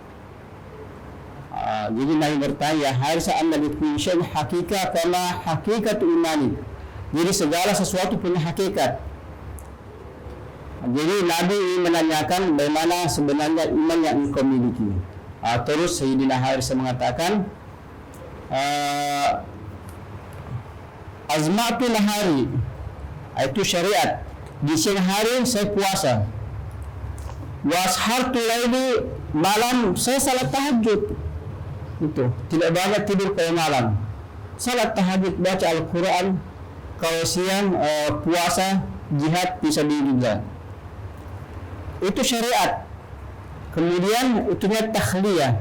A: Jadi Nabi bertanya, Haris anda bikulli syai'in haqiqah kama haqiqatu imani. Jadi segala sesuatu punya hakikat. Jadi Nabi menanyakan bagaimana sebenarnya iman yang engkau miliki. Terus Sayyidina Haris mengatakan, azmatu nahari, itu syariat. Di siang hari saya puasa. Washartu laili, malam saya salat tahajud. Itu tidak banyak tidur pada malam, salat tahajud, baca Al-Quran. Kalau siang puasa, jihad fisabilillah. Itu syariat. Kemudian itunya takhliyah.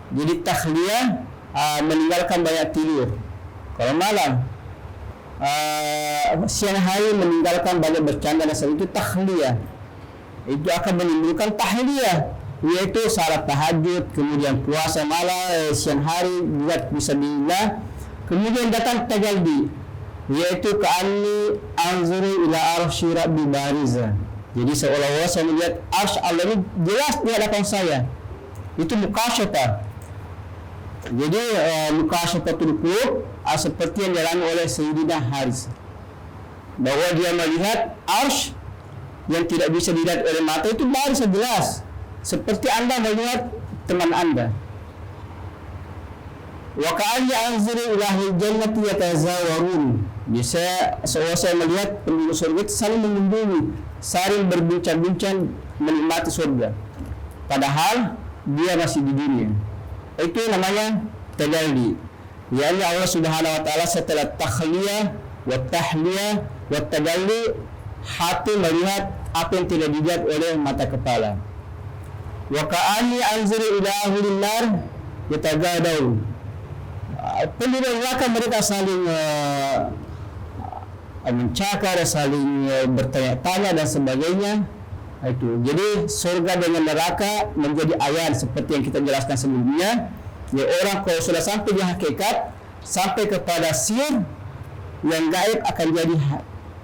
A: Jadi tahliyah meninggalkan banyak tidur. Kalau malam, siang hari meninggalkan banyak bercanda dan sebagainya, itu tahliyah. Itu akan menimbulkan tahliyah, yaitu salat tahajud, kemudian puasa malam, siang hari buat fisabilillah. Kemudian datang tajalli, yaitu ka'anni anzuru ila arsy rabbi bariza. Jadi seolah-olah saya melihat arsy Allah ini jelas di hadapan saya. Itu mukasyafah. Jadi mukasyafatul qulub seperti yang dialami oleh Sayyidina Haris, bahwa dia melihat arsy yang tidak bisa dilihat oleh mata itu baris jelas, seperti Anda melihat teman Anda. Wa ka'anni anzuru ila ahlil jannati yatazawarun. Bisa saya melihat penduduk surga itu saling mengunjungi, saling berbincang-bincang menikmati surga, padahal dia masih di dunia. Itu namanya tajalli. Yani Allah Subhanahu wa taala setelah takhliyah wa tahliyah wa tajalli, hati melihat apa yang tidak dilihat oleh mata kepala. Wa ka'anni anzuru ila ahlin nar yatagadau. Penduduk neraka mereka saling mencakar, saling bertanya-tanya dan sebagainya. Itu. Jadi surga dengan neraka menjadi ayan seperti yang kita jelaskan sebelumnya. Ya, orang kalau sudah sampai di hakikat, sampai kepada sir yang gaib akan jadi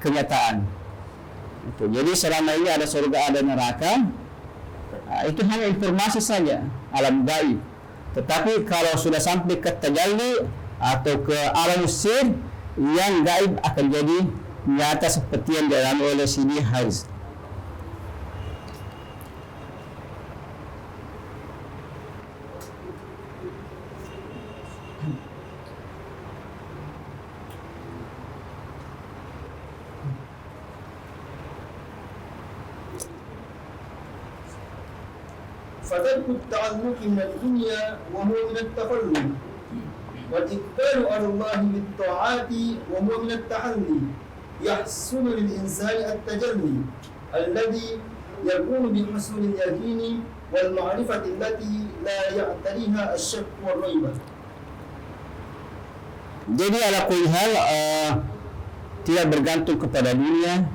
A: kenyataan. Itu. Jadi selama ini ada surga, ada neraka, itu hanya informasi saja, alam gaib. Tetapi kalau sudah sampai ke tajalli atau ke alam sir, yang gaib akan jadi nyata seperti yang dialami oleh Sidi Haris.
B: فترك التعلق من الدنيا وهو من التفرد، والإقبال على الله بالطاعات وهو من التحلي، يحصل للإنسان التجلي الذي يكون بحصول اليقين والمعرفة التي لا يعتريها الشك والريبة.
A: Jadi ala kulli hal tidak bergantung kepada dunia,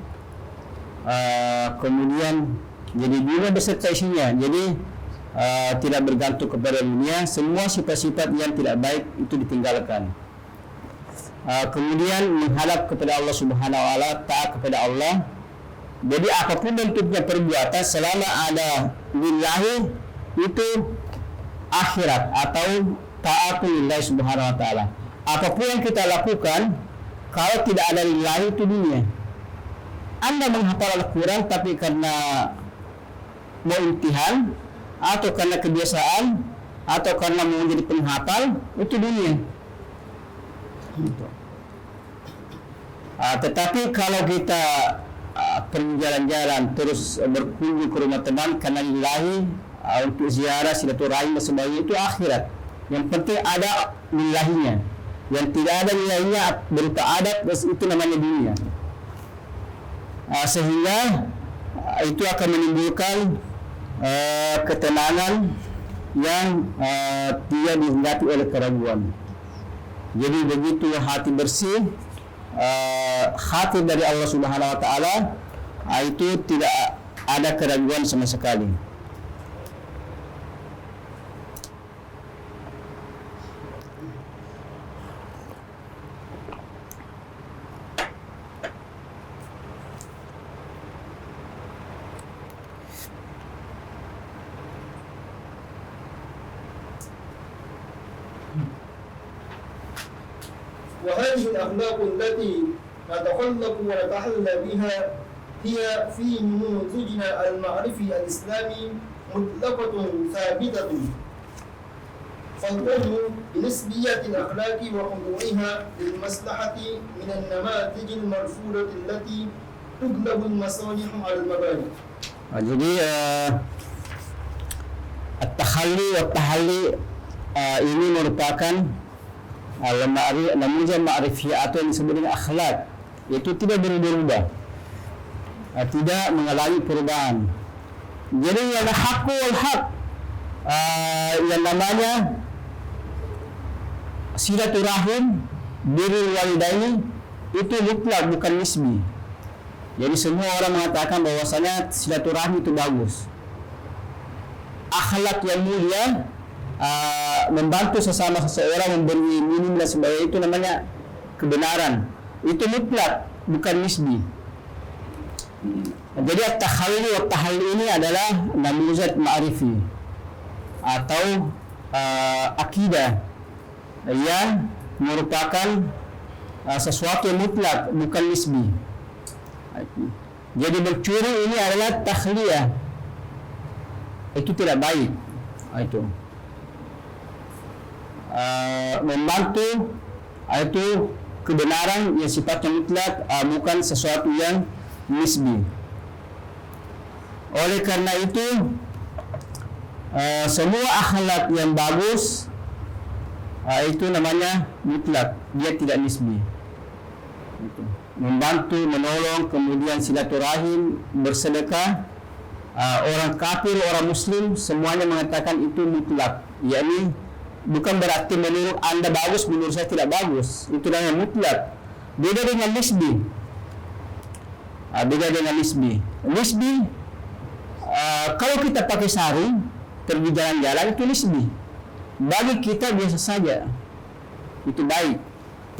A: kemudian jadi dunia beserta isinya. Jadi tidak bergantung kepada dunia, semua sifat-sifat yang tidak baik itu ditinggalkan. Kemudian menghadap kepada Allah Subhanahu wa taala, taat kepada Allah. Jadi apapun bentuknya perbuatan selama ada lillahi itu akhirat atau taat lillahi Subhanahu wa taala. Apapun yang kita lakukan kalau tidak ada lillahi itu dunia. Anda menghafal Al-Quran tapi karena mau imtihan, atau karena kebiasaan, atau karena mau menjadi penghafal, itu dunia. Tetapi kalau kita pergi jalan-jalan terus berkunjung ke rumah teman karena lillahi, untuk ziarah, silaturahim dan sebagainya, itu akhirat. Yang penting ada lillahinya. Yang tidak ada lillahinya berupa adat, itu namanya dunia. Sehingga itu akan menimbulkan ketenangan yang tidak dihinggapi oleh keraguan. Jadi begitu hati bersih, hati dari Allah Subhanahu wa taala, itu tidak ada keraguan sama sekali.
B: وهذه الأخلاق التي نتخلق ونتحلى بها هي في نموذجنا المعرفي الإسلامي مطلقة ثابتة، فالقول بنسبية الأخلاق وحضورها للمصلحة من النماذج المرفوضة التي تغلب المصالح على المبادئ.
A: Jadi at-takhalli wa tahalli ini merupakan namanya ma'rifiyah atau yang disebut dengan akhlak, itu tidak berubah-ubah, tidak mengalami perubahan. Jadi yang hak wal hak, yang namanya silaturahim, birrul walidaini itu mutlak, bukan nisbi. Jadi semua orang mengatakan bahwasanya silaturahmi itu bagus. Akhlak yang mulia, membantu sesama seseorang, memberi minum dan sebagainya, itu namanya kebenaran. Itu mutlak, bukan nisbi. Jadi at-takhalli wa tahalli ini adalah namuzat ma'rifi atau akidah yang merupakan sesuatu yang mutlak, bukan nisbi. Jadi mencuri ini adalah takhliyah, itu tidak baik. Itu membantu itu kebenaran yang sifatnya mutlak, bukan sesuatu yang nisbi. Oleh karena itu semua akhlak yang bagus itu namanya mutlak, dia tidak nisbi. Itu. Membantu, menolong, kemudian silaturahim, bersedekah, orang kafir, orang muslim, semuanya mengatakan itu mutlak. Yakni bukan berarti menurut Anda bagus, menurut saya tidak bagus. Itu namanya mutlak. Beda dengan nisbi. Beda dengan nisbi. Nisbi, kalau kita pakai sarung pergi jalan-jalan, itu nisbi. Bagi kita biasa saja, itu baik.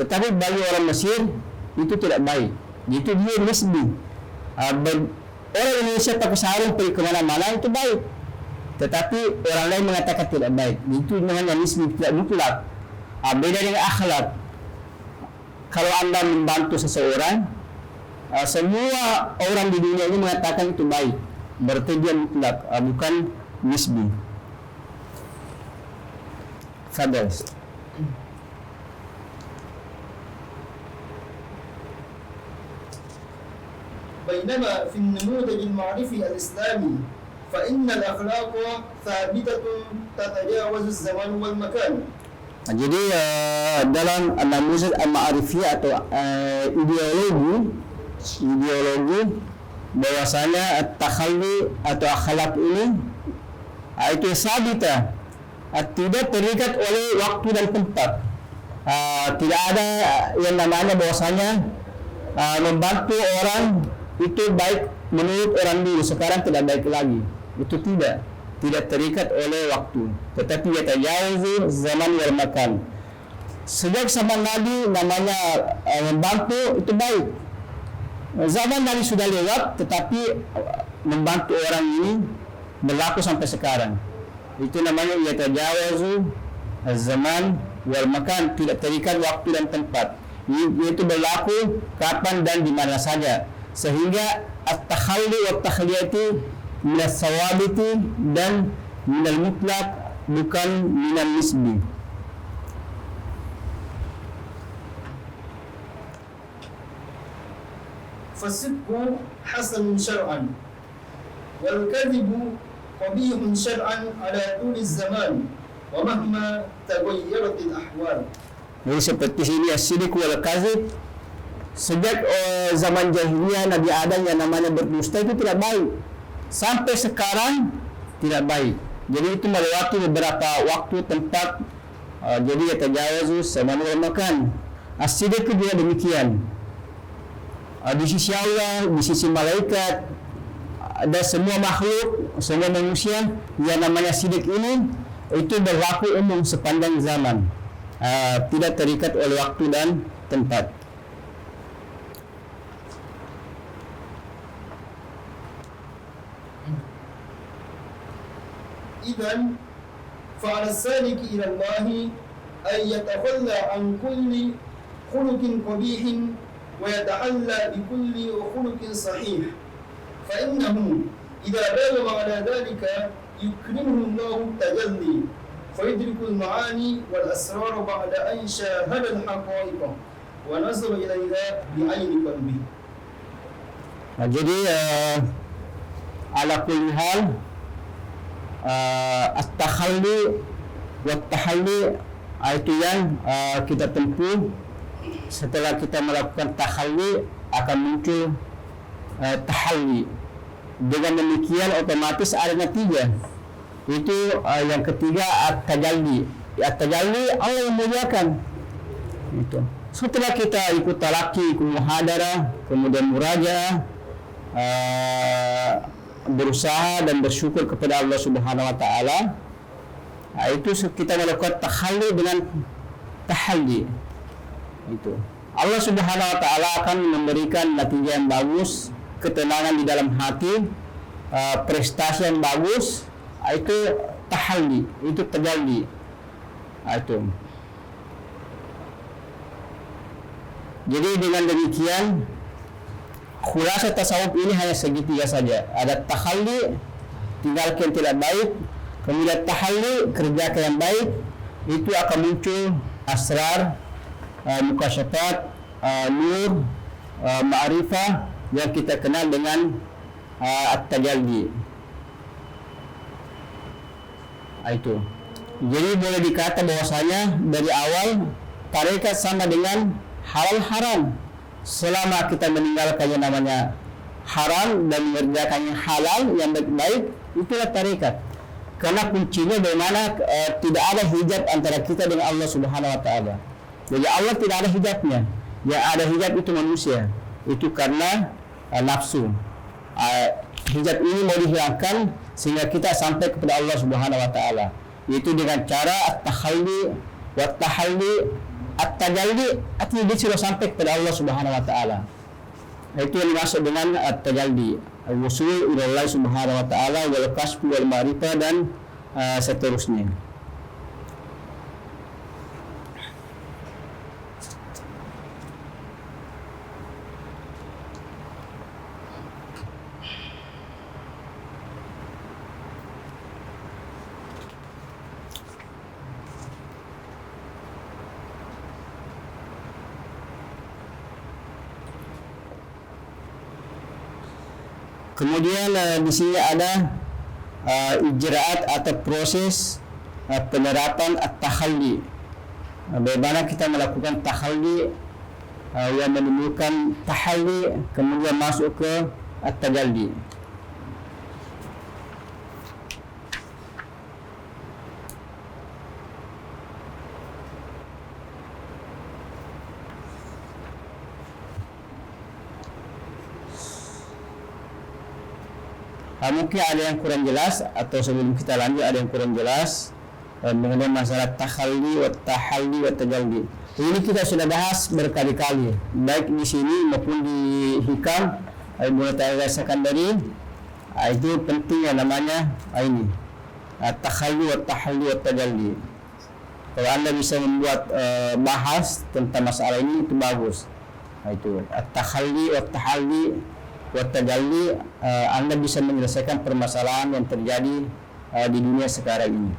A: Tetapi bagi orang Mesir itu tidak baik. Itu dia nisbi. Orang Indonesia pakai sarung pergi kemana-mana itu baik, tetapi orang lain mengatakan tidak baik. Itu namanya nisbi, tidak mutlak. Beda dengan akhlak. Kalau Anda membantu seseorang, semua orang di dunia ini mengatakan itu baik, berarti dia mutlak, bukan nisbi. Fadal.
B: بينما في النموذج المعرفي الإسلامي فإن الأخلاق ثابتة تتجاوز الزمان والمكان.
A: Jadi dalam namuzat al-ma'rifiyah atau ideologi bahwasanya at-takhalli atau akhlak ini itu sabita, tidak terikat oleh waktu dan tempat. Tidak ada yang namanya bahwasanya membantu orang itu baik menurut orang dulu, sekarang tidak baik lagi. Itu tidak terikat oleh waktu, tetapi yatajawuzu zaman wal makan. Sejak zaman Nabi namanya membantu itu baik. Zaman Nabi sudah lewat, tetapi membantu orang ini berlaku sampai sekarang. Itu namanya yatajawuzu zaman wal makan, tidak terikat waktu dan tempat. Itu berlaku kapan dan di mana saja, sehingga at-takhalli wa takhliyati minas sawabiti dan minal mutlak, bukan minal nisbi.
B: فالصدق حسن شرعا والكذب قبيح شرعا على طول الزمان ومهما تغيرت الأحوال.
A: Jadi seperti sini as-sidq wal kadzib, sejak zaman jahiliyah Nabi Adam yang namanya berdusta itu tidak baik, sampai sekarang tidak baik. Jadi itu melewati beberapa waktu, tempat. Jadi yatajawazu zaman wal makan. As-sidq juga demikian. Di sisi Allah, di sisi malaikat, ada semua makhluk, semua manusia yang namanya sidq ini itu berlaku umum sepanjang zaman. Tidak terikat oleh waktu dan tempat.
B: إذن فعلى السالك إلى الله أن يتخلى عن كل خلق قبيح ويتحلى بكل خلق صحيح، فإنه إذا بالغ على ذلك يكرمه الله التجلي فيدرك المعاني والأسرار بعد أن شاهد الحقائق ونظر إليها بعين قلبه.
A: Jadi ala kulli hal at-takhalli wa tahalli itu yang kita tempuh. Setelah kita melakukan takhalli akan muncul tahalli. Dengan demikian otomatis ada natijah. Itu yang ketiga at-tajalli, At-tajalli Allah yang muliakan. Itu. Setelah kita ikut talaki, ikut muhadarah, kemudian murajaah, berusaha dan bersyukur kepada Allah Subhanahu wa taala, itu kita melakukan tahalli dengan tahalli. Itu. Allah Subhanahu wa taala akan memberikan natijah yang bagus, ketenangan di dalam hati, prestasi yang bagus. Itu tahalli, itu tajalli. Itu. Jadi dengan demikian khulasa tasawuf ini hanya segitiga saja. Ada tahalli, tinggalkan tidak baik, kemudian tahalli, kerjakan yang baik, itu akan muncul asrar, mukasyafat, nur, ma'rifah yang kita kenal dengan at-tajalli. Itu. Jadi boleh dikata bahwasanya dari awal tarekat sama dengan halal haram. Selama kita meninggalkan yang namanya haram dan mengerjakan yang halal yang baik-baik, itulah tarekat. Karena kuncinya bagaimana tidak ada hijab antara kita dengan Allah Subhanahu wa taala. Jadi Allah tidak ada hijabnya. Yang ada hijab itu manusia. Itu karena nafsu. Hijab ini mau dihilangkan sehingga kita sampai kepada Allah Subhanahu wa taala. Yaitu dengan cara at-tahalli wa at-tahalli. At-tajalli artinya dia sudah sampai kepada Allah Subhanahu wa taala. Itu yang dimaksud dengan at-tajalli, al-wusul ila Allah Subhanahu wa taala wal kasb wal ma'rifah dan seterusnya. Kemudian di sini ada ijraat atau proses penerapan at-tahalli. Bagaimana kita melakukan tahalli yang menimbulkan tahalli kemudian masuk ke at-tajalli. Mungkin ada yang kurang jelas atau sebelum kita lanjut ada yang kurang jelas mengenai masalah tahalli wa tahalli wa tajalli. Ini kita sudah bahas berkali-kali, baik di sini maupun di hikam Ibnu Taimiyah Sakandari. Itu penting yang namanya ini tahalli wa tahalli wa tajalli. Kalau Anda bisa membuat bahas tentang masalah ini itu bagus. Itu tahalli wa tahalli wa tajalli, Anda bisa menyelesaikan permasalahan yang terjadi di dunia sekarang ini.